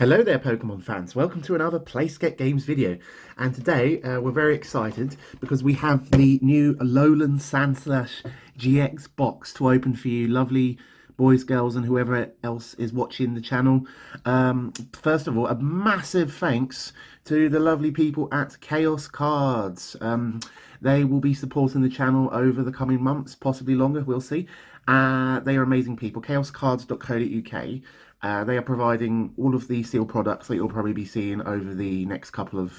Hello there, Pokemon fans. Welcome to another PlaySkape Games video. And today we're very excited because we have the new Alolan Sandslash-GX box to open for you, lovely boys, girls, and whoever else is watching the channel. First of all, a massive thanks to the lovely people at Chaos Cards. They will be supporting the channel over the coming months, possibly longer, we'll see. They are amazing people. chaoscards.co.uk. They are providing all of the sealed products that you'll probably be seeing over the next couple of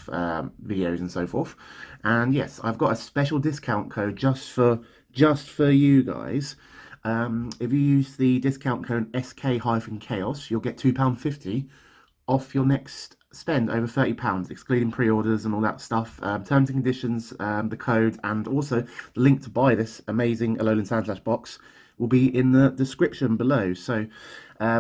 videos and so forth. And yes, I've got a special discount code just for you guys. If you use the discount code SK-Chaos, you'll get £2.50 off your next spend over £30, excluding pre-orders and all that stuff. Terms and conditions, the code, and also the link to buy this amazing Alolan Sandslash box will be in the description below. So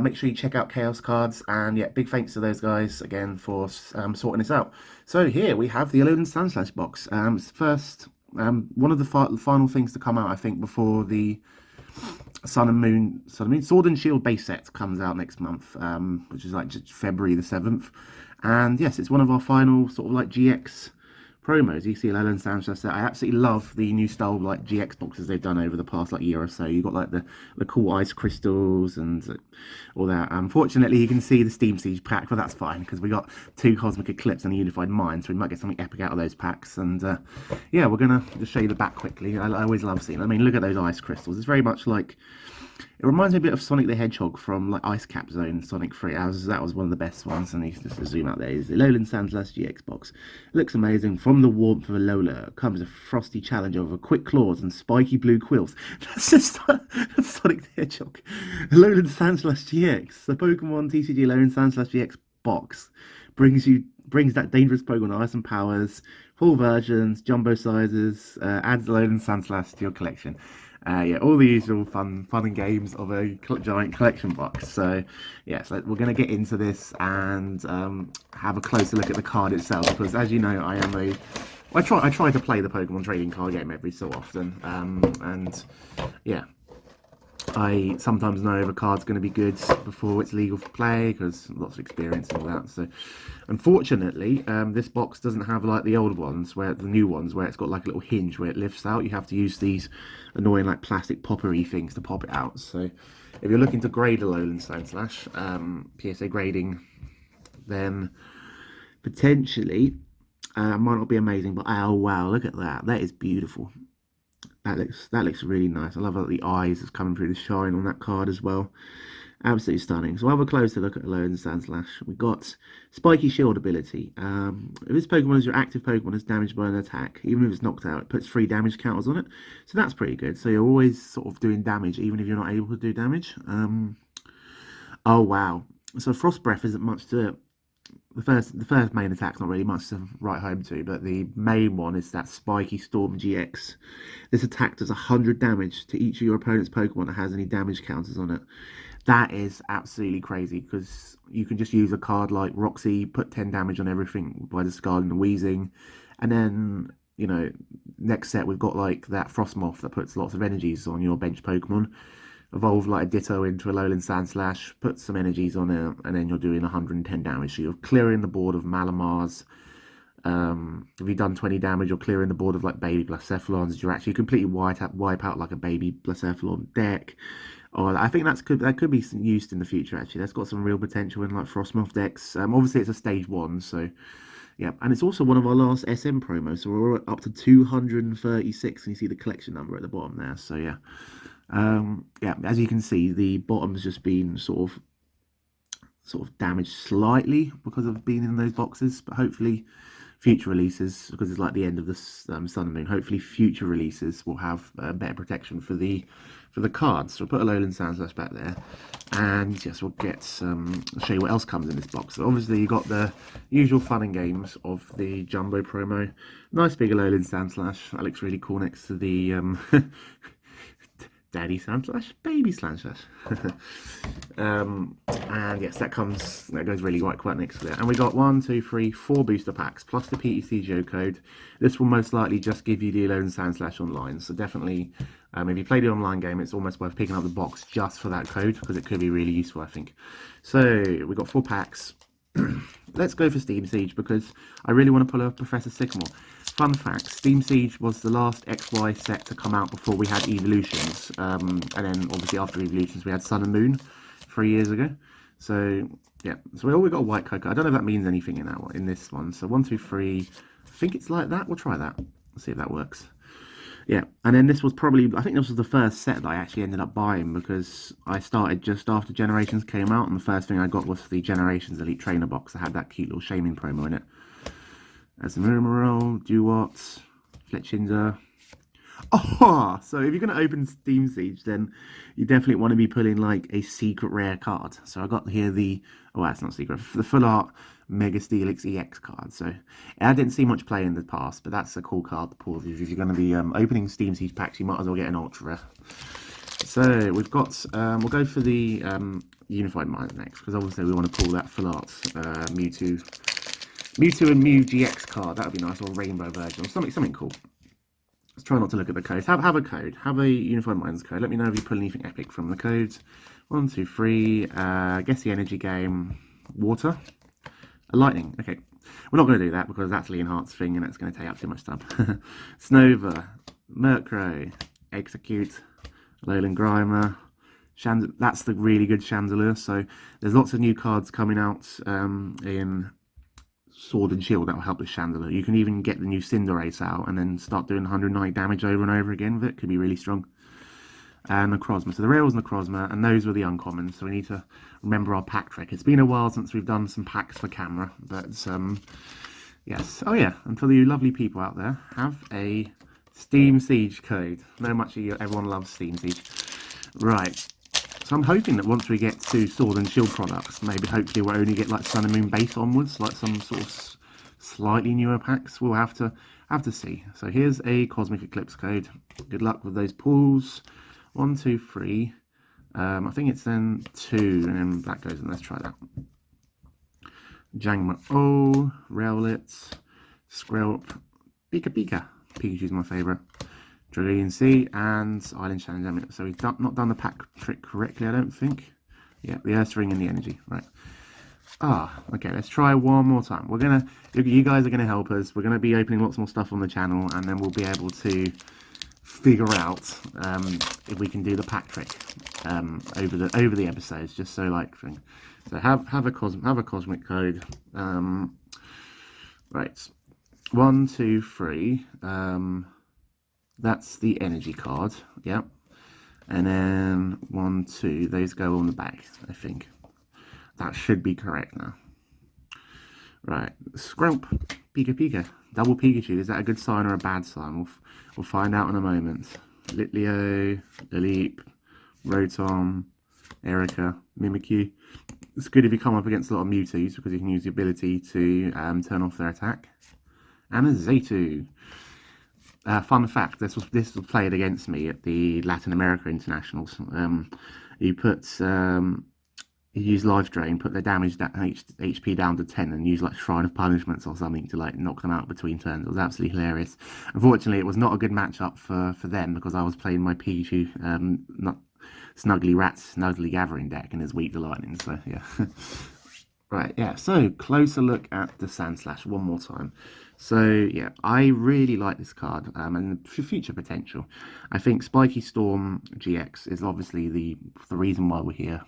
make sure you check out Chaos Cards, and yeah, big thanks to those guys again for sorting this out. So here we have the Alolan Sandslash box. First, one of the final things to come out, I think, before the Sun and Moon, Sword and Shield base set comes out next month, which is like just February the 7th. And yes, it's one of our final sort of like GX promos. You see Alolan Sandslash set. I absolutely love the new style like GX boxes they've done over the past like year or so. You've got like the cool ice crystals and all that. Unfortunately, you can see the Steam Siege pack, but that's fine because we got 2 Cosmic Eclipse and a Unified Mind, so we might get something epic out of those packs. And yeah, we're gonna just show you the back quickly. I always love seeing. I mean, look at those ice crystals. It's very much like. It reminds me a bit of Sonic the Hedgehog from like Ice Cap Zone, Sonic 3. That was one of the best ones, and just to zoom out there is the Alolan Sandslash-GX box. It looks amazing. From the warmth of Alola comes a frosty challenger with quick claws and spiky blue quills. That's just that's Sonic the Hedgehog. Alolan Sandslash-GX, the Pokemon TCG Alolan Sandslash-GX box brings that dangerous Pokemon ice and powers, full versions, jumbo sizes, adds Alolan Sandslash to your collection. Yeah, all the usual fun and games of a giant collection box. So, yeah, so we're going to get into this and have a closer look at the card itself, because as you know, I try to play the Pokemon trading card game every so often, and yeah, I sometimes know if a card's going to be good before it's legal for play, because lots of experience and all that. So, unfortunately, this box doesn't have like the old ones, the new ones, where it's got like a little hinge where it lifts out. You have to use these annoying like plastic poppery things to pop it out. So, if you're looking to grade Alolan Sandslash, PSA grading, then potentially might not be amazing. But oh wow, look at that! That is beautiful. That looks really nice. I love how the eyes is coming through the shine on that card as well. Absolutely stunning. So we'll have a closer look at Alolan Sandslash. We've got Spiky Shield ability. If this Pokemon is your active Pokemon is damaged by an attack, even if it's knocked out, it puts 3 damage counters on it. So that's pretty good. So you're always sort of doing damage, even if you're not able to do damage. Oh wow. So Frost Breath isn't much to it. The first main attack's not really much to write home to, but the main one is that Spiky Storm GX. This attack does 100 damage to each of your opponent's Pokemon that has any damage counters on it. That is absolutely crazy, because you can just use a card like Roxy, put 10 damage on everything by discarding the Weezing, and then, you know, next set we've got like that Frostmoth that puts lots of energies on your bench Pokemon. Evolve like a Ditto into a Alolan Sandslash, put some energies on it, and then you're doing 110 damage. So you're clearing the board of Malamars. If you've done 20 damage, you're clearing the board of like baby Blacephalons. You're actually completely wipe out like a baby Blacephalon deck. Or I think that could be used in the future. Actually, that's got some real potential in like Frostmoth decks. Obviously it's a stage 1, so yeah, and it's also one of our last SM promos. So we're up to 236, and you see the collection number at the bottom there. So yeah. Yeah, as you can see, the bottom's just been sort of damaged slightly because of being in those boxes, but hopefully future releases, because it's like the end of the Sun and Moon, hopefully future releases will have better protection for the cards. So we'll put a Alolan Sandslash back there, and yes, we'll I'll show you what else comes in this box. So obviously you got the usual fun and games of the Jumbo promo. Nice big Alolan Sandslash. That looks really cool next to the Daddy Sandslash, Baby Sandslash. And yes, that goes really quite next to it. And we got 1, 2, 3, 4 booster packs plus the PTC code. This will most likely just give you the Alolan Sandslash online. So definitely, if you play the online game, it's almost worth picking up the box just for that code, because it could be really useful, I think. So we got 4 packs. Let's go for Steam Siege because I really want to pull a Professor Sycamore. Fun fact, Steam Siege was the last XY set to come out before we had Evolutions. And then obviously after Evolutions we had Sun and Moon 3 years ago. So yeah, so we got a white cocoa. I don't know if that means anything in that one, in this one. So 1, 2, 3. I think it's like that. We'll try that. Let's see if that works. Yeah, and then this was probably, I think this was the first set that I actually ended up buying because I started just after Generations came out, and the first thing I got was the Generations Elite Trainer box that had that cute little shaming promo in it. There's the Murmurol, Duwat, Fletchinder. Oh, so if you're going to open Steam Siege, then you definitely want to be pulling like a secret rare card. So I got here the, oh, that's not secret, the full art Mega Steelix EX card. So I didn't see much play in the past, but that's a cool card to pull. If you're going to be opening Steam Siege packs, you might as well get an ultra rare. So we've got, we'll go for the Unified Minds next, because obviously we want to pull that full art Mewtwo and Mew GX card. That would be nice, or rainbow version, or something cool. Let's try not to look at the codes. Have a code. Have a Unified Minds code. Let me know if you pull anything epic from the codes. 1, 2, 3. Guess the energy game. Water. A lightning. Okay. We're not going to do that because that's Leon Hart's thing and that's going to take up too much time. Snova. Murkrow. Execute. Alolan Grimer. That's the really good Chandelier. So there's lots of new cards coming out in Sword and Shield that will help with Chandelier. You can even get the new Cinderace out and then start doing 190 damage over and over again with it. Could be really strong. And Necrozma. So the rare was Necrozma, and those were the uncommons. So we need to remember our pack trick. It's been a while since we've done some packs for camera, but yes. Oh yeah, and for the lovely people out there, have a Steam Siege code. No much everyone loves Steam Siege. Right. So I'm hoping that once we get to Sword and Shield products, maybe hopefully we'll only get like Sun and Moon base onwards, like some sort of slightly newer packs. We'll have to see. So here's a Cosmic Eclipse code. Good luck with those pulls. 1, 2, 3. I think it's then 2, and then that goes in. Let's try that. Jangma O, Rowlet, Skrelp, Pika Pika. Pikachu's my favourite. Dragonian Sea and Island Challenge. So we've not done the pack trick correctly, I don't think. Yeah, the Earth Ring and the Energy. Right. Okay, let's try one more time. You guys are gonna help us. We're gonna be opening lots more stuff on the channel, and then we'll be able to figure out if we can do the pack trick over the episodes, just so like thing. So have a cosmic code. Right. 1, 2, 3. That's the energy card, yep. And then 1, 2, those go on the back, I think. That should be correct now. Right, Skrelp, Pika Pika, double Pikachu. Is that a good sign or a bad sign? We'll find out in a moment. Litleo, Leap, Rotom, Erica, Mimikyu. It's good if you come up against a lot of Mewtwo's because you can use the ability to turn off their attack. And a Zaytu. Fun fact: this was played against me at the Latin America Internationals. You use Life Drain, put their damage HP down to 10, and use like Shrine of Punishments or something to like knock them out between turns. It was absolutely hilarious. Unfortunately, it was not a good matchup for them because I was playing my Pikachu Snuggly Gathering deck, and it's weak to lightning. So yeah. Right, yeah, so closer look at the Sandslash one more time. So yeah, I really like this card and for future potential. I think Spiky Storm GX is obviously the reason why we're here.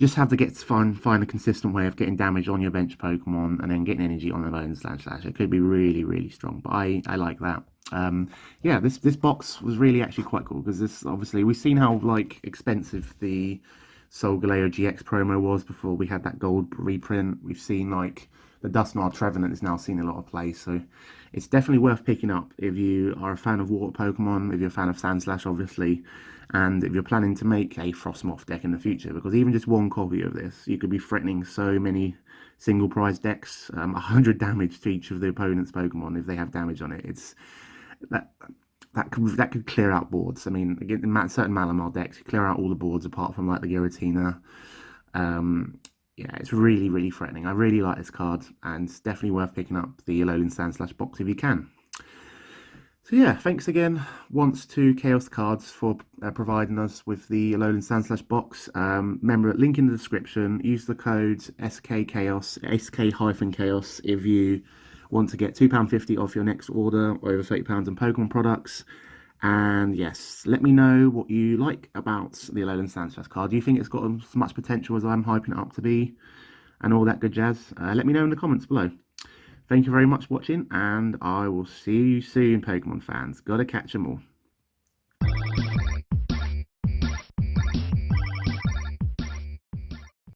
Just have to find a consistent way of getting damage on your bench Pokemon and then getting energy on their own Sandslash. It could be really, really strong, but I like that. Yeah, this box was really actually quite cool because this obviously we've seen how like expensive the Solgaleo GX promo was before we had that gold reprint. We've seen like the Dusknoir Trevenant is now seen a lot of play, so it's definitely worth picking up if you are a fan of water Pokemon, if you're a fan of Sandslash obviously, and if you're planning to make a Frostmoth deck in the future, because even just one copy of this, you could be threatening so many single prize decks, 100 damage to each of the opponent's Pokemon if they have damage on it. It's that could clear out boards. I mean, in certain Malamar decks, you clear out all the boards apart from like the Giratina. Yeah, it's really, really threatening. I really like this card, and it's definitely worth picking up the Alolan Sandslash box if you can. So yeah, thanks again once to Chaos Cards for providing us with the Alolan Sandslash box. Remember, link in the description. Use the code SKChaos, SK-Chaos if you want to get £2.50 off your next order over £30 in Pokemon products. And yes, let me know what you like about the Alolan Sandslash card. Do you think it's got as much potential as I'm hyping it up to be, and all that good jazz? Let me know in the comments below. Thank you very much for watching, and I will see you soon, Pokemon fans. Gotta catch 'em all.